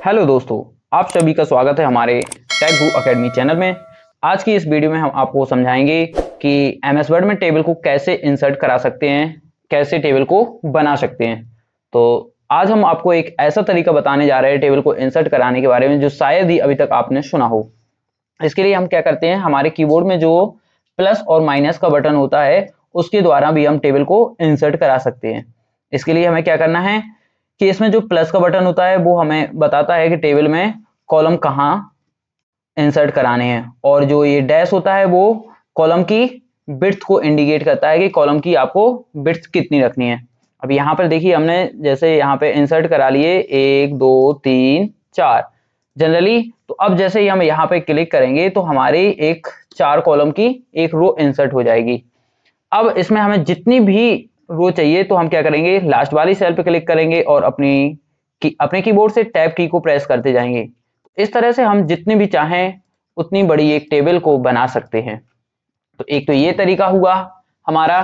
Hello दोस्तों, आप सभी का स्वागत है हमारे टेक गू अकेडमी चैनल में। आज की इस वीडियो में हम आपको समझाएंगे कि एमएस वर्ड में टेबल को कैसे इंसर्ट करा सकते हैं, कैसे टेबल को बना सकते हैं। तो आज हम आपको एक ऐसा तरीका बताने जा रहे हैं टेबल को इंसर्ट कराने के बारे में जो शायद ही अभी तक आपने सुना हो। इसके लिए हम क्या करते हैं, हमारे कीबोर्ड में जो प्लस और माइनस का बटन होता है उसके द्वारा भी हम टेबल को इंसर्ट करा सकते हैं। इसके लिए हमें क्या करना है कि इसमें जो प्लस का बटन होता है वो हमें बताता है कि टेबल में कॉलम कहाँ इंसर्ट कराने हैं, और जो ये डैश होता है वो कॉलम की विड्थ को इंडिकेट करता है कि कॉलम की आपको विड्थ कितनी रखनी है। अब यहाँ पर देखिए, हमने जैसे यहाँ पे इंसर्ट करा लिए 1 2 3 4 जनरली। तो अब जैसे ही हम यहाँ पे क्लिक करेंगे तो हमारी एक 4 कॉलम की एक रो इंसर्ट हो जाएगी। अब इसमें हमें जितनी भी रो चाहिए तो हम क्या करेंगे, लास्ट वाली सेल पे क्लिक करेंगे और अपने कीबोर्ड से टैब की को प्रेस करते जाएंगे। इस तरह से हम जितनी भी चाहें उतनी बड़ी एक टेबल को बना सकते हैं। तो एक तो ये तरीका हुआ हमारा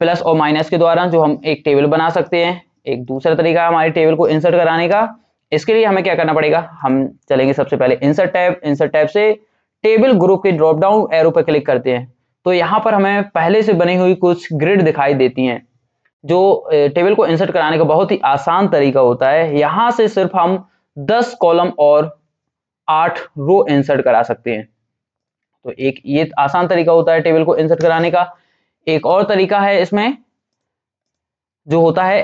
प्लस और माइनस के द्वारा जो हम एक टेबल बना सकते हैं। एक दूसरा तरीका है हमारी टेबल को इंसर्ट कराने का। इसके लिए हमें क्या करना पड़ेगा, हम चलेंगे सबसे पहले इंसर्ट टैब से टेबल ग्रुप के ड्रॉप डाउन एरो पर क्लिक करते हैं। तो यहाँ पर हमें पहले से बनी हुई कुछ ग्रिड दिखाई देती हैं जो टेबल को इंसर्ट कराने का बहुत ही आसान तरीका होता है। यहाँ से सिर्फ हम 10 कॉलम और 8 रो इंसर्ट करा सकते हैं। तो एक ये आसान तरीका होता है टेबल को इंसर्ट कराने का। एक और तरीका है इसमें जो होता है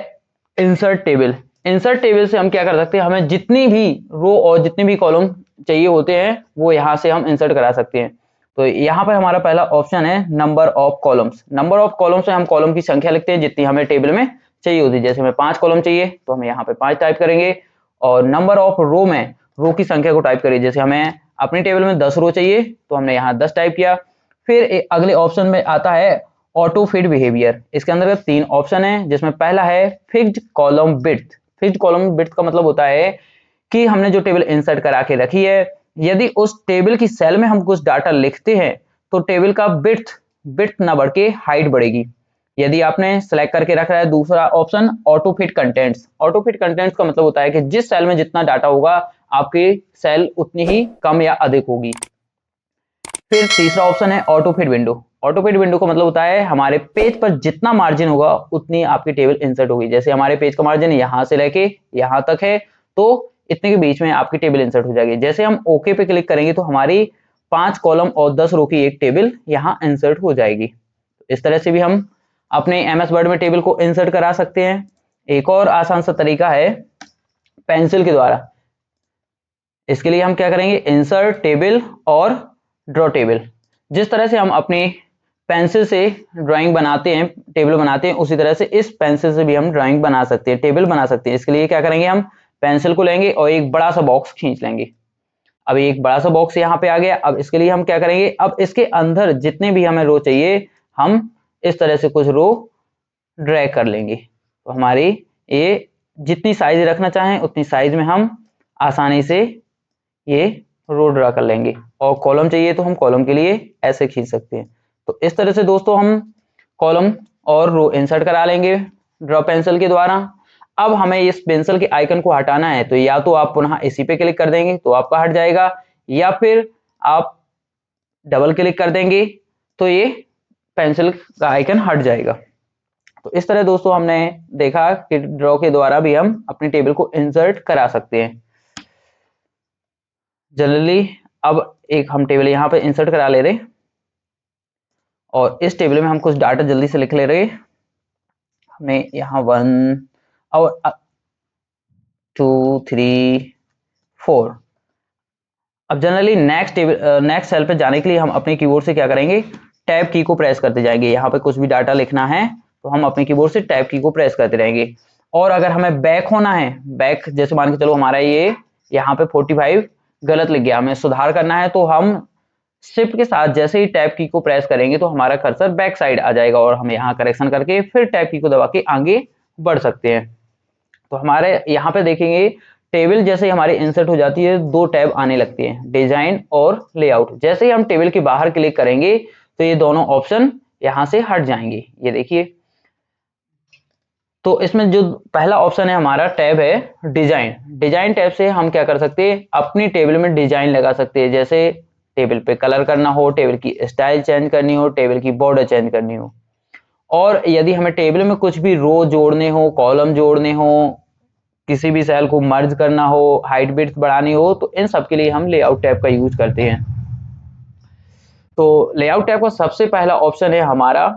इंसर्ट टेबल से हम क्या कर सकते हैं, हमें जितनी भी रो और जितने भी कॉलम चाहिए होते हैं वो यहाँ से हम इंसर्ट करा सकते हैं। तो यहाँ पर हमारा पहला ऑप्शन है number of columns. Number of columns में हम कॉलम की संख्या लिखते हैं जितनी हमें टेबल में चाहिए होती है। जैसे हमें 5 कॉलम चाहिए तो हम यहाँ पे 5 टाइप करेंगे। और नंबर ऑफ रो में रो की संख्या को टाइप करिए। जैसे हमें अपनी टेबल में 10 रो चाहिए तो हमने यहाँ 10 टाइप किया। फिर अगले ऑप्शन में आता है ऑटो फिट बिहेवियर। इसके अंदर 3 ऑप्शन है जिसमें पहला है fixed column width. Fixed column width का मतलब होता है कि हमने जो टेबल इंसर्ट करा के रखी है, यदि उस टेबल की सेल में हम कुछ डाटा लिखते हैं तो टेबल का विड्थ ना बढ़ के हाइट बढ़ेगी। यदि आपने सेलेक्ट करके रखा है दूसरा option auto fit contents. Auto fit contents का मतलब होता है कि जिस सेल में जितना डाटा होगा आपकी सेल उतनी ही कम या अधिक होगी। फिर तीसरा ऑप्शन है auto fit window. Auto fit window का मतलब होता है हमारे पेज पर जितना मार्जिन होगा उतनी आपकी टेबल इंसर्ट होगी। जैसे हमारे पेज का मार्जिन यहाँ से लेके यहाँ तक है तो इतने के बीच में आपकी टेबल इंसर्ट हो जाएगी। जैसे हम ओके पे क्लिक करेंगे तो हमारी 5 कॉलम और 10 रो की एक टेबल यहाँ इंसर्ट हो जाएगी। इस तरह से भी हम अपने एमएस वर्ड में टेबल को इंसर्ट करा सकते हैं। एक और आसान सा तरीका है पेंसिल के द्वारा। इसके लिए हम क्या करेंगे, इंसर्ट टेबल और ड्रॉ टेबल। जिस तरह से हम अपनी पेंसिल से ड्राइंग बनाते हैं, टेबल बनाते हैं, उसी तरह से इस पेंसिल से भी हम ड्राइंग बना सकते हैं, टेबल बना सकते हैं। इसके लिए क्या करेंगे, हम पेंसिल को लेंगे और एक बड़ा सा बॉक्स खींच लेंगे। अब एक बड़ा सा बॉक्स यहाँ पे आ गया। अब इसके लिए हम क्या करेंगे, अब इसके अंदर जितने भी हमें रो चाहिए हम इस तरह से कुछ रो ड्रैग कर लेंगे। तो हमारी ये जितनी साइज रखना चाहें उतनी साइज में हम आसानी से ये रो ड्रा कर लेंगे। और कॉलम चाहिए तो हम कॉलम के लिए ऐसे खींच सकते हैं। तो इस तरह से दोस्तों हम कॉलम और रो इंसर्ट करा लेंगे ड्रॉ पेंसिल के द्वारा। अब हमें इस पेंसिल के आइकन को हटाना है तो या तो आप पुनः इसी पे क्लिक कर देंगे तो आपका हट जाएगा, या फिर आप डबल क्लिक कर देंगे तो ये पेंसिल का आइकन हट जाएगा। तो इस तरह दोस्तों हमने देखा कि ड्रॉ के द्वारा भी हम अपनी टेबल को इंसर्ट करा सकते हैं जनरली। अब एक हम टेबल यहाँ पे इंसर्ट करा ले रहे और इस टेबल में हम कुछ डाटा जल्दी से लिख ले रहे। हमने यहाँ 1 और 2 3 4। अब जनरली नेक्स्ट सेल पे जाने के लिए हम अपने कीबोर्ड से क्या करेंगे, टैब की को प्रेस करते जाएंगे। यहाँ पे कुछ भी डाटा लिखना है तो हम अपने कीबोर्ड से टैब की को प्रेस करते रहेंगे। और अगर हमें बैक होना है, बैक जैसे मान के चलो हमारा ये यहाँ पे 45 गलत लिख गया, हमें सुधार करना है तो हम शिफ्ट के साथ जैसे ही टैब की को प्रेस करेंगे तो हमारा कर्सर बैक साइड आ जाएगा और हम यहाँ करेक्शन करके फिर टैब की को दबा के आगे बढ़ सकते हैं। तो हमारे यहाँ पे देखेंगे टेबल जैसे ही हमारी इंसर्ट हो जाती है 2 टैब आने लगती हैं, डिजाइन और लेआउट। जैसे ही हम टेबल के बाहर क्लिक करेंगे तो ये दोनों ऑप्शन यहाँ से हट जाएंगे। ये देखिए तो इसमें जो पहला ऑप्शन है हमारा टैब है डिजाइन। डिजाइन टैब से हम क्या कर सकते हैं, अपनी टेबल में डिजाइन लगा सकते हैं, जैसे टेबल पे कलर करना हो, टेबल की स्टाइल चेंज करनी हो, टेबल की बॉर्डर चेंज करनी हो, और यदि हमें टेबल में कुछ भी रो जोड़ने हो, कॉलम जोड़ने हो, किसी भी सेल को मर्ज करना हो, हाइट विड्थ बढ़ानी हो, तो इन सब के लिए हम लेआउट टैब का यूज करते हैं। तो लेआउट टैब का सबसे पहला ऑप्शन है हमारा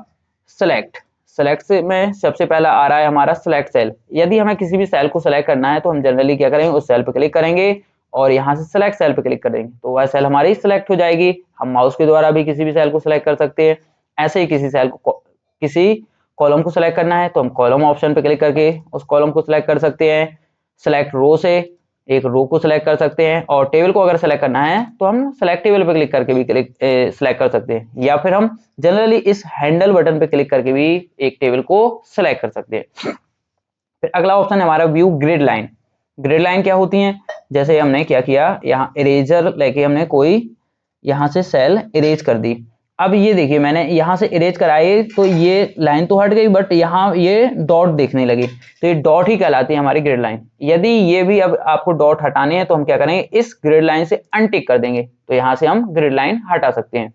सेलेक्ट। सेलेक्ट से में सबसे पहला आ रहा है हमारा सेलेक्ट सेल। यदि हमें किसी भी सेल को सेलेक्ट करना है तो हम जनरली क्या करेंगे, उस सेल पर क्लिक करेंगे और यहाँ से सेलेक्ट सेल पर क्लिक करेंगे तो वह सेल हमारी सिलेक्ट हो जाएगी। हम माउस के द्वारा भी किसी भी सेल को सिलेक्ट कर सकते हैं। ऐसे ही किसी सेल को, किसी कॉलम को सिलेक्ट करना है तो हम कॉलम ऑप्शन पर क्लिक करके उस कॉलम को सिलेक्ट कर सकते हैं। सेलेक्ट रो से एक रो को सिलेक्ट कर सकते हैं, और टेबल को अगर सेलेक्ट करना है तो हम सेलेक्ट टेबल पर क्लिक करके भी सिलेक्ट कर सकते हैं, या फिर हम जनरली इस हैंडल बटन पे क्लिक करके भी एक टेबल को सिलेक्ट कर सकते हैं। फिर अगला ऑप्शन है हमारा view grid line. Grid line क्या होती है, जैसे हमने क्या किया, यहाँ इरेजर लेके हमने कोई यहाँ से सेल इरेज कर दी। अब ये देखिए मैंने यहाँ से इरेज कराई तो ये लाइन तो हट गई, बट यहाँ ये डॉट देखने लगी, तो ये डॉट ही कहलाती है हमारी ग्रिड लाइन। यदि ये भी अब आपको डॉट हटाने हैं तो हम क्या करेंगे, इस ग्रिड लाइन से अनटिक कर देंगे, तो यहाँ से हम ग्रिड लाइन हटा सकते हैं।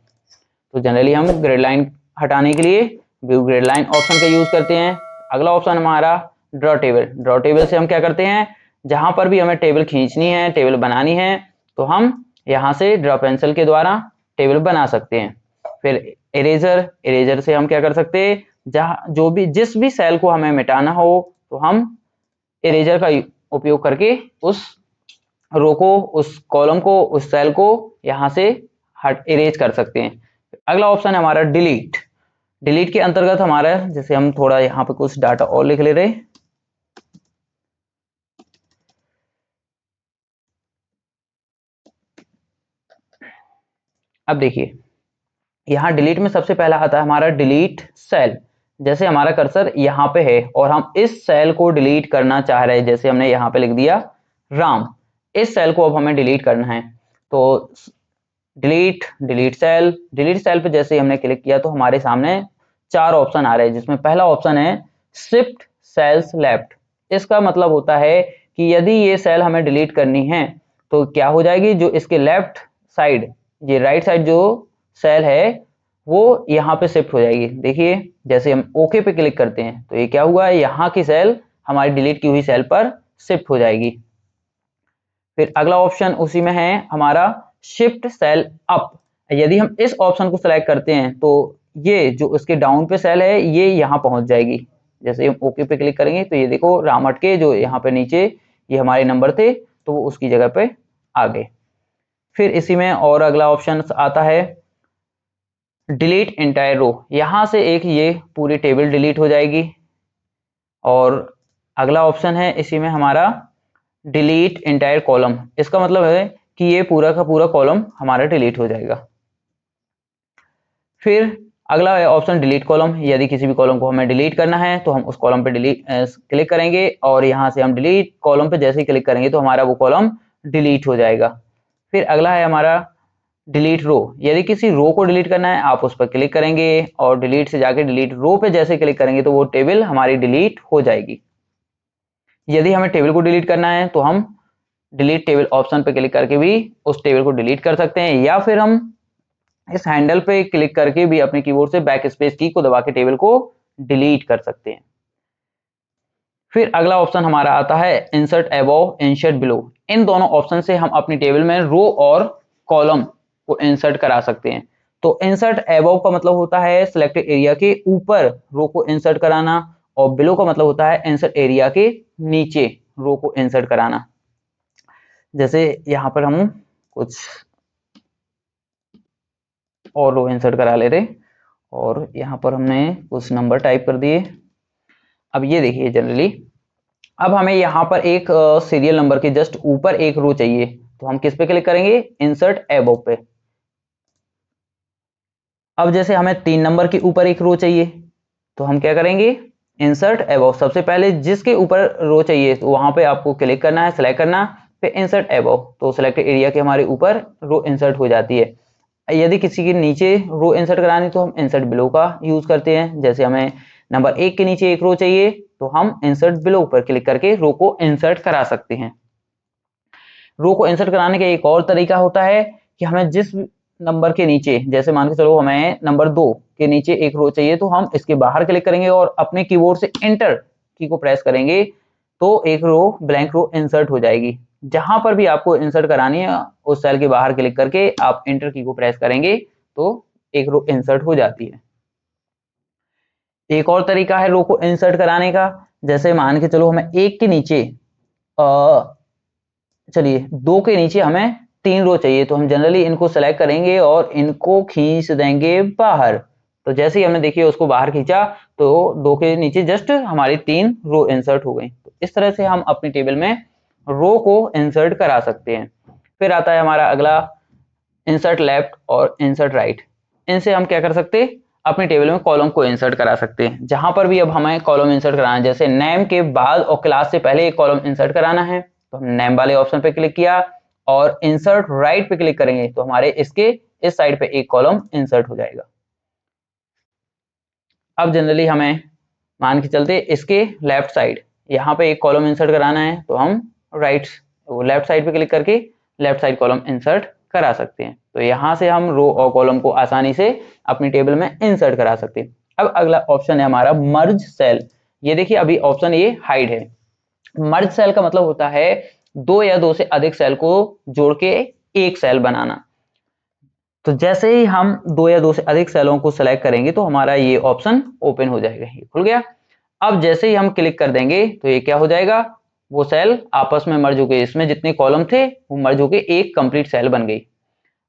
तो जनरली हम ग्रिड लाइन हटाने के लिए व्यू ग्रिड लाइन ऑप्शन का यूज करते हैं। अगला ऑप्शन हमारा ड्रॉ टेबल। ड्रॉ टेबल से हम क्या करते हैं, जहां पर भी हमें टेबल खींचनी है, टेबल बनानी है, तो हम यहाँ से ड्रॉ पेंसिल के द्वारा टेबल बना सकते हैं। फिर इरेजर, इरेजर से हम क्या कर सकते हैं, जहां जो भी जिस भी सेल को हमें मिटाना हो तो हम इरेजर का उपयोग करके उस रो को, उस कॉलम को, उस सेल को यहाँ से हट इरेज कर सकते हैं। अगला ऑप्शन है हमारा डिलीट। डिलीट के अंतर्गत हमारा, जैसे हम थोड़ा यहाँ पे कुछ डाटा और लिख ले रहे, अब देखिए यहाँ डिलीट में सबसे पहला आता है हमारा डिलीट सेल। जैसे हमारा कर्सर यहाँ पे है और हम इस सेल को डिलीट करना चाह रहे हैं, जैसे हमने यहाँ पे लिख दिया राम, इस सेल को अब हमें डिलीट करना है, तो delete, delete cell, delete cell पे जैसे ही हमने क्लिक किया तो हमारे सामने चार ऑप्शन आ रहे हैं, जिसमें पहला ऑप्शन है शिफ्ट सेल्स लेफ्ट। इसका मतलब होता है कि यदि ये सेल हमें डिलीट करनी है तो क्या हो जाएगी, जो इसके लेफ्ट साइड, ये राइट साइड जो सेल है वो यहाँ पे शिफ्ट हो जाएगी। देखिए जैसे हम ओके पे क्लिक करते हैं तो ये क्या हुआ, यहाँ की सेल हमारी डिलीट की हुई सेल पर शिफ्ट हो जाएगी। फिर अगला ऑप्शन उसी में है हमारा शिफ्ट सेल अप। यदि हम इस ऑप्शन को सिलेक्ट करते हैं तो ये जो उसके डाउन पे सेल है ये यहाँ पहुंच जाएगी। जैसे हम ओके पे क्लिक करेंगे तो ये देखो राम अटके जो यहाँ पे नीचे ये हमारे नंबर थे तो वो उसकी जगह पे आ गए। फिर इसी में और अगला ऑप्शन आता है डिलीट एंटायर रो। यहाँ से एक ये पूरी टेबल डिलीट हो जाएगी। और अगला ऑप्शन है इसी में हमारा डिलीट एंटायर कॉलम। इसका मतलब है कि ये पूरा का पूरा कॉलम हमारा डिलीट हो जाएगा। फिर अगला है ऑप्शन डिलीट कॉलम। यदि किसी भी कॉलम को हमें डिलीट करना है तो हम उस कॉलम पे डिलीट क्लिक करेंगे और यहाँ से हम डिलीट कॉलम पे जैसे ही क्लिक करेंगे तो हमारा वो कॉलम डिलीट हो जाएगा। फिर अगला है हमारा डिलीट रो। यदि किसी रो को डिलीट करना है आप उस पर क्लिक करेंगे और डिलीट से जाके डिलीट रो पे जैसे क्लिक करेंगे तो वो टेबल हमारी डिलीट हो जाएगी। यदि हमें टेबल को डिलीट करना है तो हम डिलीट टेबल ऑप्शन पे क्लिक करके भी उस टेबल को डिलीट कर सकते हैं, या फिर हम इस हैंडल पे क्लिक करके भी अपने कीबोर्ड से बैक स्पेस की को दबा के टेबल को डिलीट कर सकते हैं। फिर अगला ऑप्शन हमारा आता है इंसर्ट अबव, इंसर्ट बिलो। इन दोनों ऑप्शन से हम अपनी टेबल में रो और कॉलम को इंसर्ट करा सकते हैं। तो इंसर्ट अबव का मतलब होता है सिलेक्टेड एरिया के ऊपर रो को इंसर्ट कराना, और बिलो का मतलब होता है इंसर्ट एरिया के नीचे रो को इंसर्ट कराना। जैसे यहाँ पर हम कुछ और रो इंसर्ट करा ले रहे और यहाँ पर हमने कुछ नंबर टाइप कर दिए। अब ये देखिए जनरली अब हमें यहाँ पर एक सीरियल नंबर के जस्ट ऊपर एक रो चाहिए, तो हम किस पे क्लिक करेंगे, इंसर्ट अबव पे। अब जैसे हमें 3 नंबर के ऊपर एक रो चाहिए तो हम क्या करेंगे, इंसर्ट अबव। सबसे पहले जिसके ऊपर रो चाहिए तो वहां पे आपको क्लिक करना है, सेलेक्ट करना, फिर इंसर्ट अबव, तो सिलेक्टेड एरिया के हमारे ऊपर रो इंसर्ट हो जाती है। यदि किसी के नीचे रो इंसर्ट करानी तो हम इंसर्ट बिलो का यूज करते हैं। जैसे हमें नंबर 1 के नीचे एक रो चाहिए तो हम इंसर्ट बिलो पर क्लिक करके रो को इंसर्ट करा सकते हैं। रो को इंसर्ट कराने का एक और तरीका होता है कि हमें जिस नंबर के नीचे, जैसे मान के चलो हमें नंबर 2 के नीचे एक रो चाहिए तो हम इसके बाहर क्लिक करेंगे और अपने कीबोर्ड से एंटर की को प्रेस करेंगे तो एक रो ब्लैंक रो इंसर्ट हो जाएगी। जहां पर भी आपको इंसर्ट करानी है उस सेल के बाहर क्लिक करके आप एंटर की को प्रेस करेंगे तो एक रो इंसर्ट हो जाती है। एक और तरीका है रो को इंसर्ट कराने का, जैसे मान के चलो हमें एक के नीचे चलिए 2 के नीचे हमें 3 रो चाहिए तो हम जनरली इनको सेलेक्ट करेंगे और इनको खींच देंगे बाहर। तो जैसे ही हमने देखिए उसको बाहर खींचा तो 2 के नीचे जस्ट हमारी 3 रो इंसर्ट हो गई। तो इस तरह से हम अपनी टेबल में रो को इंसर्ट करा सकते हैं। फिर आता है हमारा अगला इंसर्ट लेफ्ट और इंसर्ट राइट। इनसे हम क्या कर सकते हैं, अपनी टेबल में कॉलम को इंसर्ट करा सकते हैं। जहां पर भी अब हमें कॉलम इंसर्ट कराना है, जैसे नेम के बाद और क्लास से पहले एक कॉलम इंसर्ट कराना है तो हम नेम वाले ऑप्शन पे क्लिक किया और इंसर्ट राइट पे क्लिक करेंगे तो हमारे इसके इस साइड पे एक कॉलम इंसर्ट हो जाएगा। अब जनरली हमें मान के चलते इसके लेफ्ट साइड यहाँ पे एक कॉलम इंसर्ट कराना है तो हम लेफ्ट साइड पे क्लिक करके लेफ्ट साइड कॉलम इंसर्ट करा सकते हैं। तो यहाँ से हम रो और कॉलम को आसानी से अपनी टेबल में इंसर्ट करा सकते हैं। अब अगला ऑप्शन है हमारा मर्ज सेल। ये देखिए अभी ऑप्शन ये हाइड है। मर्ज सेल का मतलब होता है 2 या 2 से अधिक सेल को जोड़ के एक सेल बनाना। तो जैसे ही हम 2 या 2 से अधिक सेलों को सिलेक्ट करेंगे तो हमारा ये ऑप्शन ओपन हो जाएगा, ये खुल गया। अब जैसे ही हम क्लिक कर देंगे तो ये क्या हो जाएगा, वो सेल आपस में मर्ज हो गए, इसमें जितने कॉलम थे वो मर्ज हो गए, एक कंप्लीट सेल बन गई।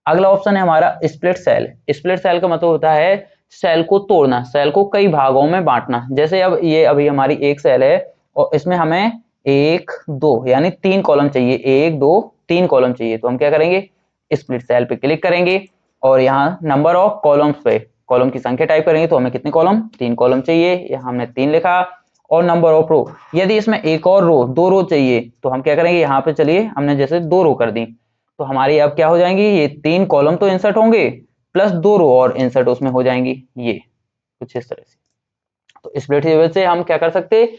अगला ऑप्शन है हमारा स्प्लिट सेल। स्प्लिट सेल का मतलब होता है सेल को तोड़ना, सेल को कई भागों में बांटना। जैसे अब ये अभी हमारी एक सेल है और इसमें हमें 1 2 यानी 3 कॉलम चाहिए, 1 2 3 कॉलम चाहिए तो हम क्या करेंगे, स्प्लिट सेल पे क्लिक करेंगे और यहाँ नंबर ऑफ कॉलम्स पे कॉलम की संख्या टाइप करेंगे तो हमें कितने कॉलम, 3 कॉलम चाहिए, यहाँ हमने 3 लिखा। और नंबर ऑफ रो, यदि इसमें एक और रो 2 रो चाहिए तो हम क्या करेंगे, यहाँ पे चलिए हमने जैसे 2 रो कर दी तो हमारी अब क्या हो जाएंगी, ये 3 कॉलम तो इंसर्ट होंगे प्लस 2 रो और इंसर्ट उसमें हो जाएंगी, ये कुछ इस तरह से। तो स्प्लिट टेबल से हम क्या कर सकते हैं,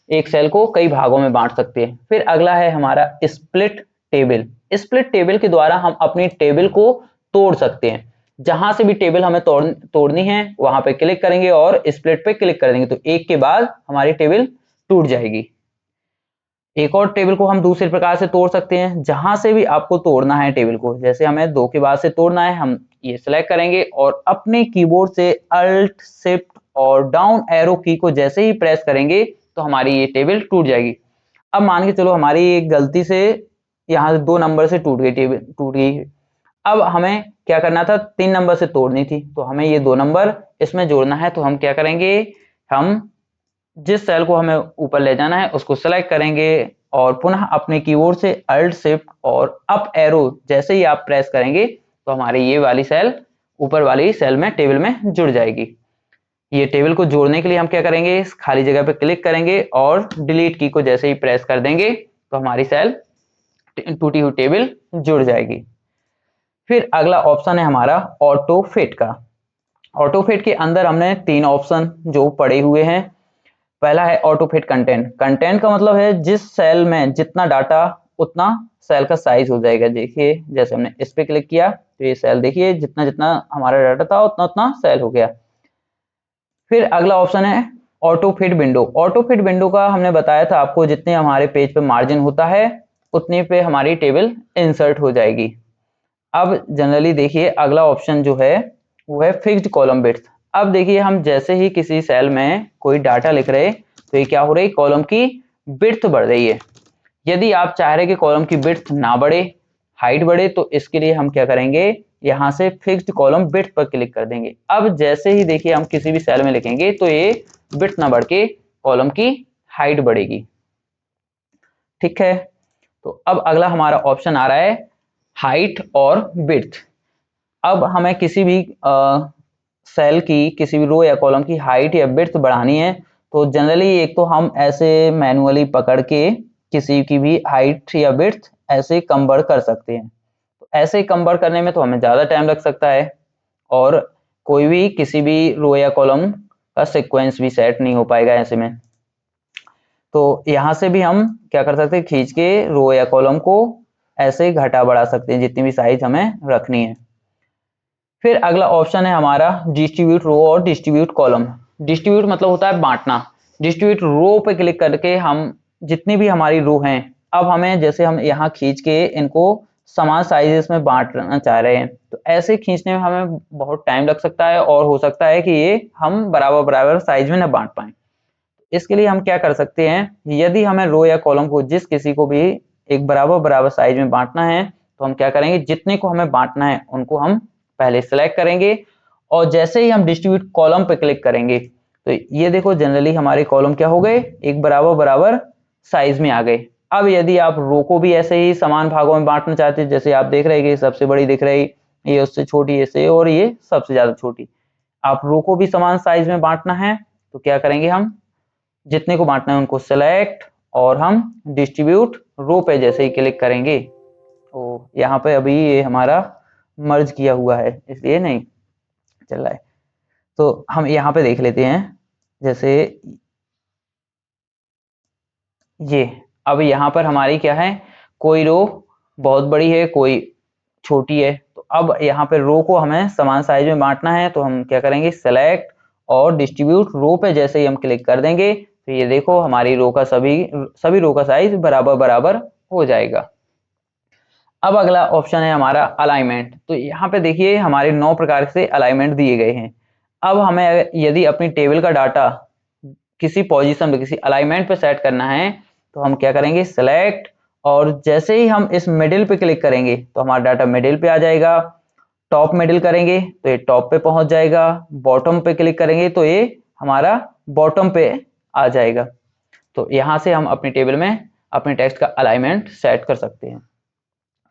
एक सेल को कई भागों में बांट सकते हैं। फिर अगला है हमारा स्प्लिट टेबल। स्प्लिट टेबल के द्वारा हम अपनी टेबल को तोड़ सकते हैं। जहां से भी टेबल हमें तोड़नी है वहां पे क्लिक करेंगे और स्प्लिट पे क्लिक कर देंगे तो एक के बाद हमारी टेबल टूट जाएगी। एक और टेबल को हम दूसरे प्रकार से तोड़ सकते हैं, जहां से भी आपको तोड़ना है टेबल को, जैसे हमें 2 के बाद से तोड़ना है, हम ये सिलेक्ट करेंगे और अपने कीबोर्ड से अल्ट शिफ्ट और डाउन एरो की को जैसे ही प्रेस करेंगे तो हमारी ये टेबल टूट जाएगी। अब मान के चलो हमारी एक गलती से यहाँ से 2 नंबर से टूट गई, टेबल टूट गई। अब हमें क्या करना था, 3 नंबर से तोड़नी थी तो हमें ये 2 नंबर इसमें जोड़ना है तो हम क्या करेंगे, हम जिस सेल को हमें ऊपर ले जाना है उसको सेलेक्ट करेंगे और पुनः अपने कीबोर्ड से अल्ट शिफ्ट और अप एरो जैसे ही आप प्रेस करेंगे तो हमारी ये वाली सेल ऊपर वाली सेल में टेबल में जुड़ जाएगी। ये टेबल को जोड़ने के लिए हम क्या करेंगे, इस खाली जगह पे क्लिक करेंगे और डिलीट की को जैसे ही प्रेस कर देंगे तो हमारी सेल टूटी हुई टेबल जुड़ जाएगी। फिर अगला ऑप्शन है हमारा ऑटो फिट का। ऑटो फिट के अंदर हमने 3 ऑप्शन जो पड़े हुए हैं। पहला है ऑटो फिट कंटेंट। कंटेंट का मतलब है जिस सेल में जितना डाटा उतना सेल का साइज हो जाएगा। देखिए जैसे हमने इस पे क्लिक किया तो ये सेल देखिए जितना जितना हमारा डाटा था उतना उतना सेल हो गया। फिर अगला ऑप्शन है auto fit window. Auto fit window का हमने बताया था आपको, जितने हमारे पेज पे मार्जिन होता है उतने पे हमारी टेबल इंसर्ट हो जाएगी। अब जनरली देखिए अगला ऑप्शन जो है वो है फिक्स्ड कॉलम विड्थ। अब देखिए हम जैसे ही किसी सेल में कोई डाटा लिख रहे तो ये क्या हो रही, कॉलम की विड्थ बढ़ रही है। यदि आप चाह रहे कि कॉलम की विड्थ ना बढ़े, हाइट बढ़े, तो इसके लिए हम क्या करेंगे, यहाँ से फिक्स्ड कॉलम विड्थ पर क्लिक कर देंगे। अब जैसे ही देखिए हम किसी भी सेल में लिखेंगे तो ये विड्थ ना बढ़ के कॉलम की हाइट बढ़ेगी। ठीक है, तो अब अगला हमारा ऑप्शन आ रहा है हाइट और विड्थ। अब हमें किसी भी सेल की किसी भी रो या कॉलम की हाइट या विड्थ बढ़ानी है तो जनरली एक तो हम ऐसे मैनुअली पकड़ के किसी की भी हाइट या विड्थ ऐसे कम बढ़ कर सकते हैं। तो ऐसे कम बढ़ करने में तो हमें ज़्यादा टाइम लग सकता है और कोई भी किसी भी रो या कॉलम का सीक्वेंस भी सेट नहीं हो पाएगा ऐसे में। तो यहाँ से भी हम क्या कर सकते हैं, खींच के रो या कॉलम को ऐसे घटा बढ़ा सकते हैं जितनी भी साइज हमें रखनी है। फिर अगला ऑप्शन है हमारा डिस्ट्रीब्यूट रो और डिस्ट्रीब्यूट कॉलम। डिस्ट्रीब्यूट मतलब होता है बांटना। डिस्ट्रीब्यूट रो पे क्लिक करके हम जितनी भी हमारी रो हैं, अब हमें जैसे हम यहाँ खींच के इनको समान साइजेस में बांटना चाह रहे हैं, तो ऐसे खींचने में हमें बहुत टाइम लग सकता है और हो सकता है कि ये हम बराबर बराबर साइज में न बांट पाए। इसके लिए हम क्या कर सकते हैं, यदि हमें रो या कॉलम को जिस किसी को भी एक बराबर बराबर साइज में बांटना है, तो हम क्या करेंगे, जितने को हमें बांटना है उनको हम पहले सिलेक्ट करेंगे और जैसे ही हम डिस्ट्रीब्यूट कॉलम पे क्लिक करेंगे तो ये देखो जनरली हमारे कॉलम क्या हो गए, एक बराबर बराबर साइज में आ गए। अब यदि आप रो को भी ऐसे ही समान भागों में बांटना चाहते हैं, जैसे आप देख रहे हैं कि सबसे बड़ी दिख रही, ये उससे छोटी ऐसे और ये सबसे ज्यादा छोटी, आप रो को भी समान साइज में बांटना है तो क्या करेंगे, हम जितने को बांटना है उनको सेलेक्ट और हम डिस्ट्रीब्यूट रो पे जैसे ही क्लिक करेंगे, तो यहाँ पे अभी ये हमारा मर्ज किया हुआ है इसलिए नहीं चल रहा है। तो हम यहाँ पे देख लेते हैं, जैसे ये अब यहाँ पर हमारी क्या है, कोई रो बहुत बड़ी है कोई छोटी है, तो अब यहाँ पे रो को हमें समान साइज में बांटना है तो हम क्या करेंगे, सेलेक्ट और डिस्ट्रीब्यूट रो पे जैसे ही हम क्लिक कर देंगे तो ये देखो हमारी रो का सभी रो का साइज बराबर बराबर हो जाएगा। अब अगला ऑप्शन है हमारा अलाइनमेंट। तो यहाँ पे देखिए हमारे 9 प्रकार से अलाइनमेंट दिए गए हैं। अब हमें यदि अपनी टेबल का डाटा किसी पोजीशन पे किसी अलाइनमेंट पे सेट करना है तो हम क्या करेंगे, सेलेक्ट और जैसे ही हम इस मिडिल पे क्लिक करेंगे तो हमारा डाटा मिडिल पे आ जाएगा। टॉप मिडिल करेंगे तो ये टॉप पे पहुंच जाएगा। बॉटम पे क्लिक करेंगे तो ये हमारा बॉटम पे आ जाएगा। तो यहाँ से हम अपनी टेबल में अपने टेक्स्ट का अलाइनमेंट सेट कर सकते हैं।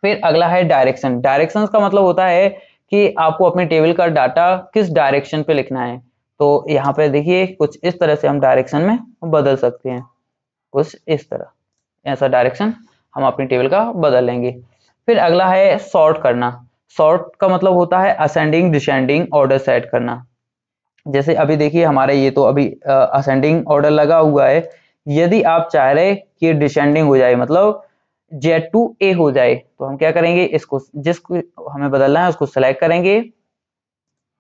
फिर अगला है डायरेक्शन। डायरेक्शन का मतलब होता है कि आपको अपने टेबल का डाटा किस डायरेक्शन पे लिखना है। तो यहाँ पे देखिए कुछ इस तरह से हम डायरेक्शन में बदल सकते हैं, कुछ इस तरह ऐसा डायरेक्शन हम अपनी टेबल का बदल लेंगे। फिर अगला है सॉर्ट करना। सॉर्ट का मतलब होता है असेंडिंग डिसेंडिंग ऑर्डर सेट करना। जैसे अभी देखिए हमारे ये तो अभी असेंडिंग ऑर्डर लगा हुआ है, यदि आप चाह रहे कि डिसेंडिंग हो जाए मतलब जेड टू ए हो जाए तो हम क्या करेंगे, इसको जिसको हमें बदलना है उसको सेलेक्ट करेंगे,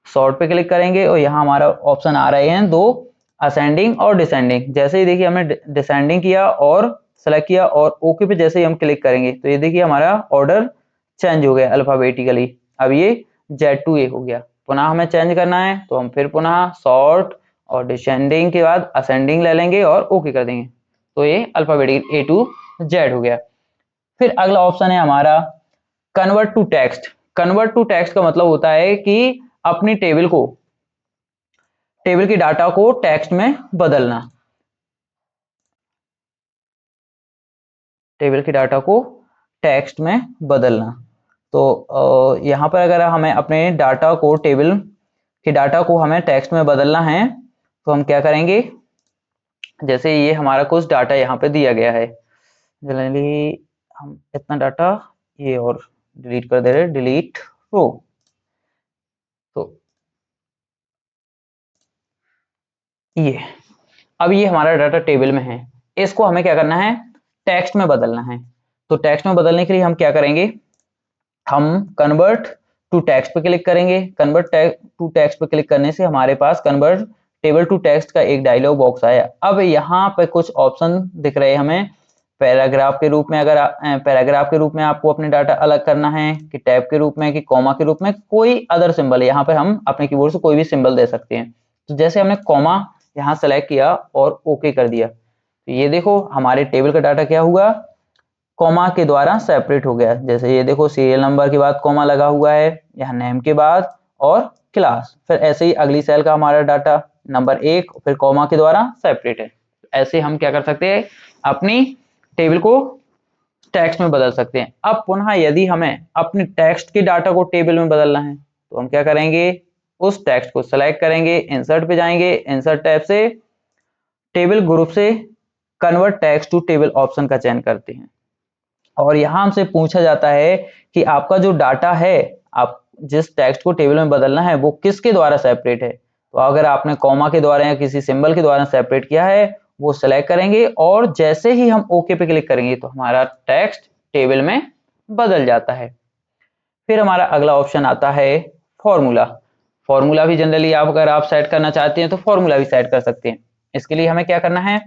सॉर्ट पे क्लिक करेंगे और यहाँ हमारा ऑप्शन आ रहे हैं दो, असेंडिंग और डिसेंडिंग। जैसे ही देखिए हमने डिसेंडिंग किया और सेलेक्ट किया और ओके पे जैसे ही हम क्लिक करेंगे तो ये देखिए हमारा ऑर्डर चेंज हो गया अल्फाबेटिकली। अब ये Z2A हो गया। पुनः हमें चेंज करना है तो हम फिर पुनः सॉर्ट और डिसेंडिंग के बाद असेंडिंग ले लेंगे और ओके कर देंगे, तो ये अल्फाबेटिकल A to Z हो गया। फिर अगला ऑप्शन है हमारा convert to text. Convert to text का मतलब होता है कि अपनी टेबल की डाटा को टेक्स्ट में बदलना। टेबल की डाटा को टेक्स्ट में बदलना। तो यहाँ पर अगर हमें अपने डाटा को टेबल के डाटा को हमें टेक्स्ट में बदलना है तो हम क्या करेंगे, जैसे ये हमारा कुछ डाटा यहाँ पे दिया गया है, जनरली हम इतना डाटा ये और डिलीट कर दे रहे, डिलीट रो। तो ये अब ये हमारा डाटा टेबल में है, इसको हमें क्या करना है, टेक्स्ट में बदलना है। तो टेक्स्ट में बदलने के लिए हम क्या करेंगे, हम कन्वर्ट टू टेक्स्ट पे क्लिक करेंगे। कन्वर्ट टू टेक्स्ट पे क्लिक करने से हमारे पास कन्वर्ट टेबल टू टेक्स्ट का एक डायलॉग बॉक्स आया। अब यहाँ पे कुछ ऑप्शन दिख रहे हैं हमें, पैराग्राफ के रूप में, अगर पैराग्राफ के रूप में आपको अपने डाटा अलग करना है कि टैब के रूप में कि कॉमा के रूप में, कोई अदर सिंबल है यहाँ पे हम अपने कीबोर्ड से कोई भी सिंबल दे सकते हैं। तो जैसे हमने कॉमा यहाँ सेलेक्ट किया और ओके कर दिया तो ये देखो हमारे टेबल का डाटा क्या हुआ, कॉमा के द्वारा सेपरेट हो गया। जैसे ये देखो सीरियल नंबर के बाद कॉमा लगा हुआ है, यहाँ नेम के बाद और क्लास, फिर ऐसे ही अगली सेल का हमारा डाटा नंबर 1 फिर कॉमा के द्वारा सेपरेट है। ऐसे हम क्या कर सकते हैं, अपनी टेबल को टेक्स्ट में बदल सकते हैं। अब पुनः यदि हमें अपने टेक्स्ट के डाटा को टेबल में बदलना है तो हम क्या करेंगे, उस टेक्स्ट को सेलेक्ट करेंगे, इंसर्ट पे जाएंगे, इंसर्ट टैब से टेबल ग्रुप से convert text to table option का चयन करते हैं और यहाँ हमसे पूछा जाता है कि आपका जो डाटा है, आप जिस टेक्स्ट को टेबल में बदलना है वो किसके द्वारा सेपरेट है। तो अगर आपने कॉमा के द्वारा या किसी सिंबल के द्वारा सेपरेट किया है वो सेलेक्ट करेंगे और जैसे ही हम ओके पे क्लिक करेंगे तो हमारा टेक्स्ट टेबल में बदल जाता है। फिर हमारा अगला ऑप्शन आता है फॉर्मूला। फॉर्मूला भी जनरली अगर आप सेट करना चाहते हैं तो फॉर्मूला भी सेट कर सकते हैं। इसके लिए हमें क्या करना है,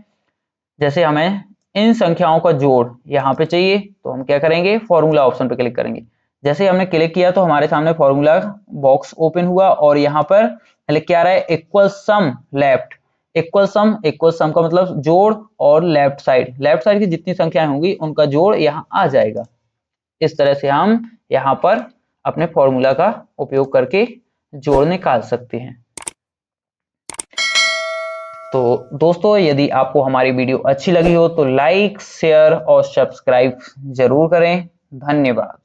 जैसे हमें इन संख्याओं का जोड़ यहाँ पे चाहिए तो हम क्या करेंगे, फॉर्मूला ऑप्शन पे क्लिक करेंगे। जैसे हमने क्लिक किया तो हमारे सामने फॉर्मूला बॉक्स ओपन हुआ और यहाँ पर लिख के आ रहा है इक्वल सम लेफ्ट। इक्वल सम का मतलब जोड़ और लेफ्ट साइड की जितनी संख्याएं होंगी उनका जोड़ यहाँ आ जाएगा। इस तरह से हम यहाँ पर अपने फॉर्मूला का उपयोग करके जोड़ निकाल सकते हैं। तो दोस्तों यदि आपको हमारी वीडियो अच्छी लगी हो तो लाइक, शेयर और सब्सक्राइब जरूर करें। धन्यवाद।